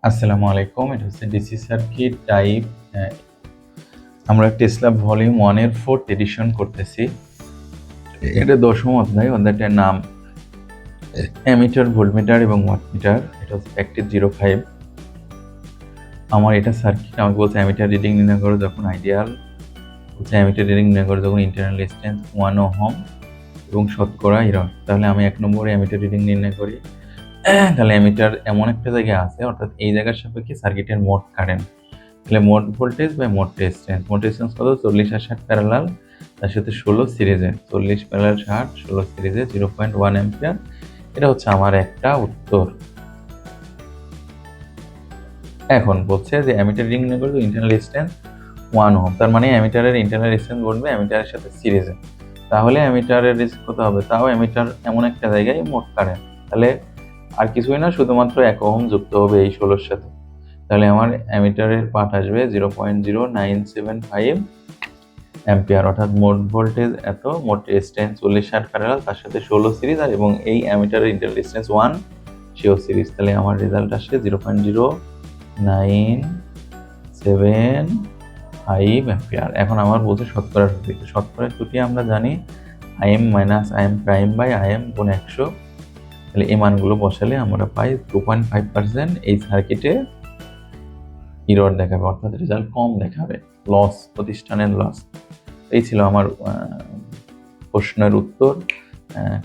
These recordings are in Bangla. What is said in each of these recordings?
আসসালামু আলাইকুম। এটা হচ্ছে ডিসি সার্কিট টাইপ। আমরা টেসলা ভলিউম 1 এর 4th এডিশন করতেছি। এটা 10ম অধ্যায়। অধ্যায়টার নাম অ্যামিটার, ভোল্টমিটার এবং ওয়াটমিটার। এটা হচ্ছে প্র্যাকটিস 05। আমার এটা সার্কিট আমাকে বলছে অ্যামিটার রিডিং নির্ণয় করো যখন আইডিয়াল, বলছে অ্যামিটার রিডিং নির্ণয় করো যখন ইন্টারনাল রেজিস্ট্যান্স 1 ওহম এবং শতকরা এরর। তাহলে আমি 1 নম্বরে অ্যামিটার রিডিং নির্ণয় করি। তাহলে অ্যামিটার এমন একটা জায়গায় আছে, অর্থাৎ এই জায়গার সাপেক্ষে সার্কিটের মোট কারেন্ট। তাহলে মোট ভোল্টেজ বা মোট রেজিস্ট্যান্স, মোট রেজিস্ট্যান্স কত? 40 আর 60 প্যারালাল, তার সাথে 16 সিরিজে, 40 প্যারালাল 60, 16 সিরিজে 0.1 অ্যাম্পিয়ার। এটা হচ্ছে আমার একটা উত্তর। এখন বলছে যে অ্যামিটার রিডিং নির্ণয় করবে ইন্টারনাল রেজিস্ট্যান্স 1 ওহম, তার মানে অ্যামিটারের ইন্টারনাল রেজিস্ট্যান্স বলবে অ্যামিটারের সাথে সিরিজে। তাহলে অ্যামিটারের রেজিস্ট্যান্স কত হবে? তাও অ্যামিটার এমন একটা জায়গায় মোট কারেন্ট। তাহলে আর কিছুই না, শুধুমাত্র 1 ওহম যুক্ত হবে এই 16 এর সাথে। তাহলে আমার অ্যামিটারের পাঠ আসবে 0.0975 অ্যাম্পিয়ার, অর্থাৎ মোট ভোল্টেজ এত, মোট রেজিস্ট্যান্স 40-60 প্যারালাল, তার সাথে 16 সিরিজ, আর এবং এই অ্যামিটারের ইন্টারনাল রেজিস্ট্যান্স 1 সেও সিরিজ। তাহলে আমার রেজাল্ট আসে 0.0975 অ্যাম্পিয়ার। এখন আমার বলছে শতকরা ত্রুটি। শতকরা ত্রুটি আমরা জানি Im minus Im prime by Im গুণ 100। তাহলে এই মানগুলো বসালে আমরা পাই 2.5%। এই সার্কিটে ইরর দেখাবে, অর্থাৎ রেজাল্ট কম দেখাবে, লস, প্রতিষ্ঠানের লস। এই ছিল আমার প্রশ্নের উত্তর।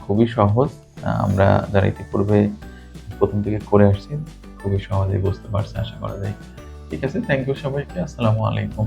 খুবই সহজ। আমরা যারা ইতিপূর্বে প্রথম থেকে করে আসছি খুবই সহজেই বুঝতে পারছি, আশা করা যায়। ঠিক আছে, থ্যাংক ইউ সবাইকে। আসসালামু আলাইকুম।